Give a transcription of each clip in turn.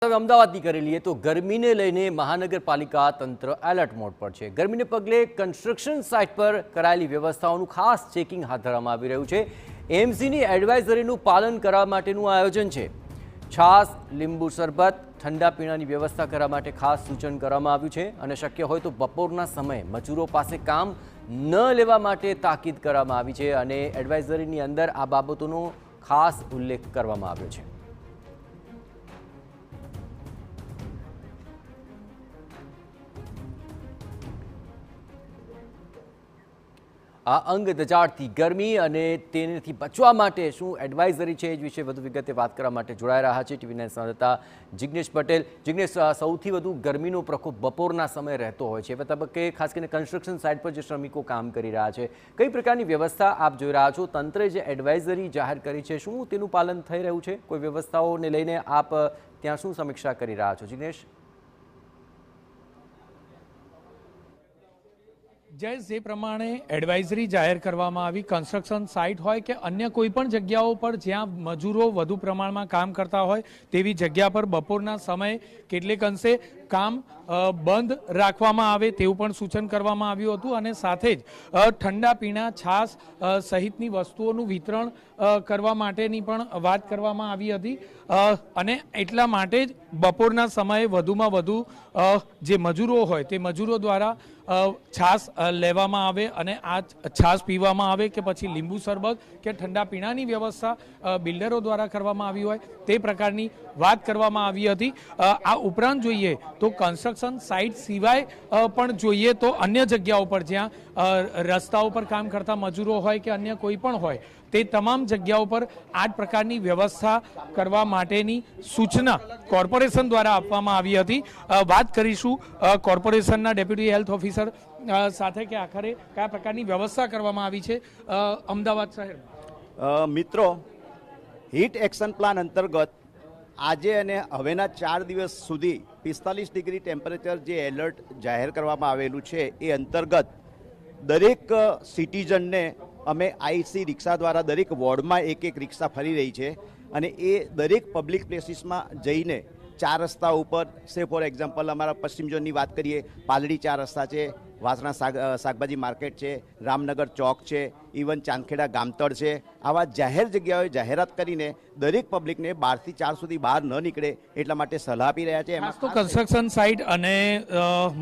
હવે અમદાવાદની કરી લઈએ તો ગરમીને લઈને મહાનગરપાલિકા તંત્ર એલર્ટ મોડ પર છે। ગરમીને પગલે કન્સ્ટ્રક્શન સાઇટ પર કરાયેલી વ્યવસ્થાઓનું ખાસ ચેકિંગ હાથ ધરવામાં આવી રહ્યું છે। એએમસીની એડવાઇઝરીનું પાલન કરવા માટેનું આયોજન છે। છાશ, લીંબુ શરબત, ઠંડા પીણાની વ્યવસ્થા કરવા માટે ખાસ સૂચન કરવામાં આવ્યું છે અને શક્ય હોય તો બપોરના સમયે મજૂરો પાસે કામ ન લેવા માટે તાકીદ કરવામાં આવી છે અને એડવાઇઝરીની અંદર આ બાબતોનો ખાસ ઉલ્લેખ કરવામાં આવ્યો છે। આ અંગ દજાડતી ગરમી અને તેનાથી બચવા માટે શું એડવાઇઝરી છે એ વિશે વધુ વિગતે વાત કરવા માટે જોડાઈ રહ્યા છે ટીવી 9 સંવાદદાતા જિગ્નેશ પટેલ। જિગ્નેશ, સૌથી વધુ ગરમીનો પ્રકોપ બપોરના સમયે રહેતો હોય છે। એ તબક્કે ખાસ કરીને કન્સ્ટ્રક્શન સાઇટ પર જે શ્રમિકો કામ કરી રહ્યા છે, કઈ પ્રકારની વ્યવસ્થા આપ જોઈ રહ્યા છો? તંત્રે જે એડવાઇઝરી જાહેર કરી છે, શું તેનું પાલન થઈ રહ્યું છે? કોઈ વ્યવસ્થાઓને લઈને આપ ત્યાં શું સમીક્ષા કરી રહ્યા છો, જિગ્નેશ? જયેશ, જે પ્રમાણે એડવાઇઝરી જાહેર કરવામાં આવી, કન્સ્ટ્રક્શન સાઇટ હોય કે અન્ય કોઈ પણ જગ્યાઓ પર જ્યાં મજૂરો વધુ પ્રમાણમાં કામ કરતા હોય તેવી જગ્યા પર બપોરના સમયે કેટલેક અંશે કામ બંધ રાખવામાં આવે તેવું પણ સૂચન કરવામાં આવ્યું હતું અને સાથે જ ઠંડા પીણા, છાશ સહિતની વસ્તુઓનું વિતરણ કરવા માટેની પણ વાત કરવામાં આવી હતી અને એટલા માટે જ બપોરના સમયે વધુમાં વધુ જે મજૂરો હોય તે મજૂરો દ્વારા છાશ લેવામાં આવે અને આ છાશ પીવામાં આવે કે પછી લીંબુ શરબત કે ઠંડા પીણાની વ્યવસ્થા બિલ્ડરો દ્વારા કરવામાં આવી હોય તે પ્રકારની વાત કરવામાં આવી હતી। આ ઉપરાંત જોઈએ તો કન્સ્ટ્રક્શન સાઇટ સિવાય પણ જોઈએ તો અન્ય જગ્યાઓ પર જ્યાં રસ્તાઓ પર કામ કરતા મજૂરો હોય કે અન્ય કોઈ પણ હોય તે તમામ જગ્યાઓ પર આ જ પ્રકારની વ્યવસ્થા કરવા માટેની સૂચના કોર્પોરેશન દ્વારા આપવામાં આવી હતી। વાત કરીશું કોર્પોરેશનના ડેપ્યુટી હેલ્થ ઓફિસર સાથે કે આખરે કયા પ્રકારની વ્યવસ્થા કરવામાં આવી છે અમદાવાદ શહેરમાં। મિત્રો, હીટ એક્શન પ્લાન અંતર્ગત આજે અને હવેના 4 દિવસ સુધી 45 ડિગ્રી ટેમ્પરેચર જે એલર્ટ જાહેર કરવામાં આવેલું છે એ અંતર્ગત દરેક સિટીઝનને અમે આઈસી રિક્ષા દ્વારા દરેક વોર્ડમાં એક રિક્ષા ફરી રહી છે અને એ દરેક પબ્લિક પ્લેસીસમાં જઈને 4 રસ્તા ઉપર, સે ફોર એક્ઝામ્પલ અમારા પશ્ચિમ ઝોનની વાત કરીએ, પાલડી 4 રસ્તા છે, વાસણા શાકભાજી માર્કેટ છે, રામનગર ચોક છે, ઇવન ચાંદખેડા ગામતળ છે, આવા જાહેર જગ્યાઓએ જાહેરાત કરીને દરેક પબ્લિકને 12 થી 4 સુધી બહાર ન નીકળે એટલા માટે સલાહ આપી રહ્યા છે। એમાં તો કન્સ્ટ્રક્શન સાઇટ અને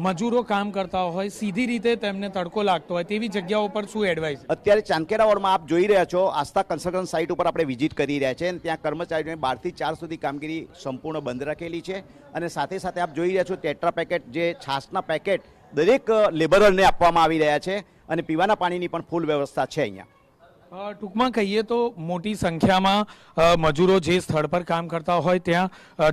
મજૂરો કામ કરતા હોય, સીધી રીતે તેમને તડકો લાગતો હોય તેવી જગ્યાઓ પર શું એડવાઇસ? અત્યારે ચાંદખેડા વોર્ડમાં આપ જોઈ રહ્યા છો, આસ્થા કન્સ્ટ્રક્શન સાઇટ ઉપર આપણે વિઝિટ કરી રહ્યા છે અને ત્યાં કર્મચારીઓને 12 થી 4 સુધી કામગીરી સંપૂર્ણ બંધ રાખેલી છે અને સાથે સાથે આપ જોઈ રહ્યા છો ટેટ્રા પેકેટ, જે છાશના પેકેટ દરેક લેબરરને આપવામાં આવી રહ્યા છે અને પીવાના પાણીની પણ ફૂલ વ્યવસ્થા છે અહીંયા। ટૂંકમાં કહીએ તો મોટી સંખ્યામાં મજૂરો જે સ્થળ પર કામ કરતા હોય ત્યાં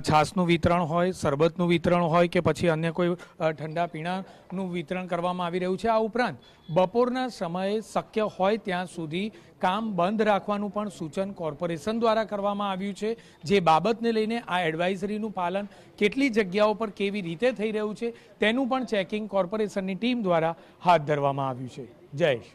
છાશનું વિતરણ હોય, શરબતનું વિતરણ હોય કે પછી અન્ય કોઈ ઠંડા પીણાનું વિતરણ કરવામાં આવી રહ્યું છે। આ ઉપરાંત બપોરના સમયે શક્ય હોય ત્યાં સુધી કામ બંધ રાખવાનું પણ સૂચન કોર્પોરેશન દ્વારા કરવામાં આવ્યું છે। જે બાબતને લઈને આ એડવાઇઝરીનું પાલન કેટલી જગ્યાઓ પર કેવી રીતે થઈ રહ્યું છે તેનું પણ ચેકિંગ કોર્પોરેશનની ટીમ દ્વારા હાથ ધરવામાં આવ્યું છે। જયેશ,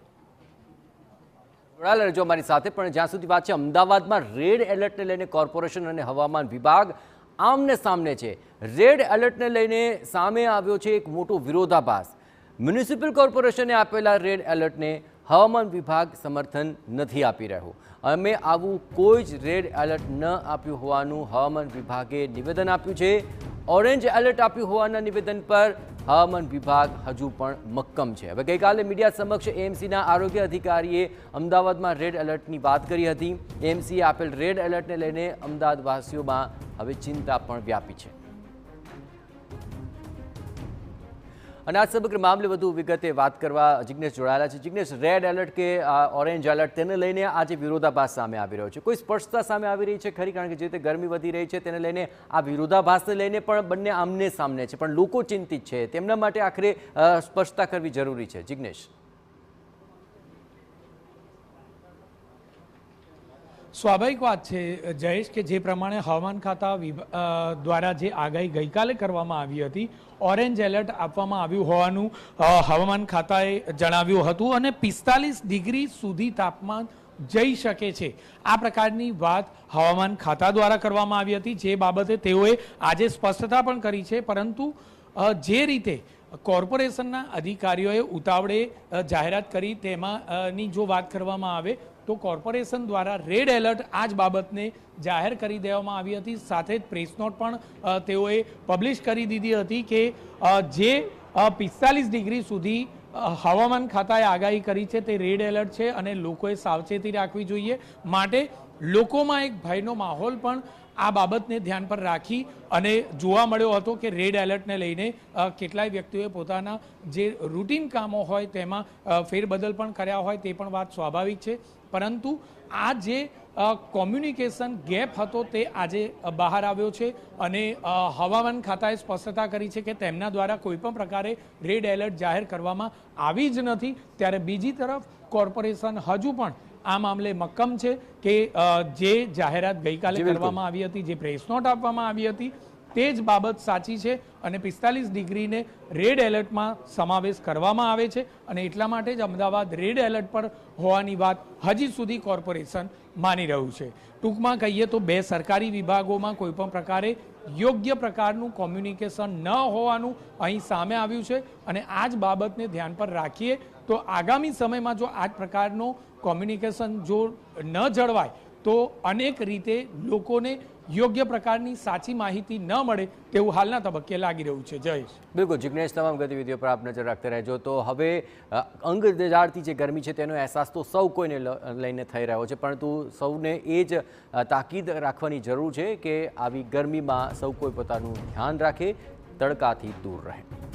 જોડાયેલા રહેજો અમારી સાથે। પણ જ્યાં સુધી વાત છે અમદાવાદમાં રેડ એલર્ટને લઈને કોર્પોરેશન અને હવામાન વિભાગ આમને સામને છે। રેડ એલર્ટને લઈને સામે આવ્યો છે એક મોટો વિરોધાભાસ। મ્યુનિસિપલ કોર્પોરેશને આપેલા રેડ એલર્ટને હવામાન વિભાગ સમર્થન નથી આપી રહ્યું। અમે આવું કોઈ જ રેડ એલર્ટ ન આપ્યું હોવાનું હવામાન વિભાગે નિવેદન આપ્યું છે। ઓરેન્જ એલર્ટ આપ્યું હોવાના નિવેદન પર હવામાન વિભાગ હજુ પણ મક્કમ છે। હવે ગઈકાલે મીડિયા સમક્ષ એએમસીના આરોગ્ય અધિકારીએ અમદાવાદમાં રેડ એલર્ટની વાત કરી હતી। એએમસીએ આપેલ રેડ એલર્ટને લઈને અમદાવાદવાસીઓમાં હવે ચિંતા પણ વ્યાપી છે અને આ સમગ્ર મામલે વધુ વિગતે વાત કરવા જિગ્નેશ જોડાયેલા છે। જિગ્નેશ, રેડ એલર્ટ કે ઓરેન્જ એલર્ટ તેને લઈને આજે વિરોધાભાસ સામે આવી રહ્યો છે, કોઈ સ્પષ્ટતા સામે આવી રહી છે ખરી? કારણ કે જે રીતે ગરમી વધી રહી છે તેને લઈને આ વિરોધાભાસને લઈને પણ બંને આમને સામને છે, પણ લોકો ચિંતિત છે, તેમના માટે આખરે સ્પષ્ટતા કરવી જરૂરી છે। જિગ્નેશ, સ્વાભાવિક વાત છે જયેશ કે જે પ્રમાણે હવામાન ખાતા દ્વારા જે આગાહી ગઈકાલે કરવામાં આવી હતી, ઓરેન્જ એલર્ટ આપવામાં આવ્યું હોવાનું હવામાન ખાતાએ જણાવ્યું હતું અને 45 ડિગ્રી સુધી તાપમાન જઈ શકે છે। આ પ્રકારની વાત હવામાન ખાતા દ્વારા કરવામાં આવી હતી, જે બાબતે તેઓએ આજે સ્પષ્ટતા પણ કરી છે। પરંતુ જે રીતે કોર્પોરેશનના અધિકારીઓએ ઉતાવળે જાહેરાત કરી તેમાંની જો વાત કરવામાં આવે તો કોર્પોરેશન દ્વારા રેડ એલર્ટ આ જ બાબતને જાહેર કરી દેવામાં આવી હતી। સાથે જ પ્રેસ નોટ પણ તેઓએ પબ્લિશ કરી દીધી હતી કે જે 45 ડિગ્રી સુધી હવામાન ખાતાએ આગાહી કરી છે તે રેડ એલર્ટ છે અને લોકોએ સાવચેતી રાખવી જોઈએ। માટે લોકોમાં એક ભયનો માહોલ પણ આ બાબતને ધ્યાન પર રાખી અને જોવા મળ્યો હતો કે રેડ એલર્ટને લઈને કેટલાય વ્યક્તિઓએ પોતાના જે રૂટીન કામો હોય તેમાં ફેરબદલ પણ કર્યા હોય તે પણ વાત સ્વાભાવિક છે। પરંતુ આ જે કોમ્યુનિકેશન ગેપ હતો તે આજે બહાર આવ્યો છે અને હવામાન ખાતાએ સ્પષ્ટતા કરી છે કે તેમના દ્વારા કોઈ પણ પ્રકારે રેડ એલર્ટ જાહેર કરવામાં આવી જ નથી। ત્યારે બીજી તરફ કોર્પોરેશન હજુ પણ આ મામલે મક્કમ છે કે જે જાહેરાત ગઈકાલે કરવામાં આવી હતી, જે પ્રેસ નોટ આપવામાં આવી હતી તે જ બાબત સાચી છે અને 45 ડિગ્રીને રેડ એલર્ટમાં સમાવેશ કરવામાં આવે છે અને એટલા માટે જ અમદાવાદ રેડ એલર્ટ પર હોવાની વાત હજી સુધી કોર્પોરેશન માની રહ્યું છે। ટૂંકમાં કહીએ તો બે સરકારી વિભાગોમાં કોઈ પણ પ્રકારે યોગ્ય પ્રકારનું કોમ્યુનિકેશન ન હોવાનું અહીં સામે આવ્યું છે અને આ જ બાબતને ધ્યાન પર રાખીએ તો આગામી સમયમાં જો આ જ પ્રકારનો કોમ્યુનિકેશન જો ન જળવાય તો અનેક રીતે લોકોને યોગ્ય પ્રકારની સાચી માહિતી ન મળે તેવું હાલના તબક્કે લાગી રહ્યું છે। જયેશ, બિલકુલ જિગ્નેશ, તમામ ગતિવિધિઓ પર આપ નજર રાખતા રહેજો। તો હવે અંગ દેજાડતી જે ગરમી છે તેનો અહેસાસ તો સૌ કોઈને લઈને થઈ રહ્યો છે, પરંતુ સૌને એ જ તાકીદ રાખવાની જરૂર છે કે આવી ગરમીમાં સૌ કોઈ પોતાનું ધ્યાન રાખે, તડકાથી દૂર રહે।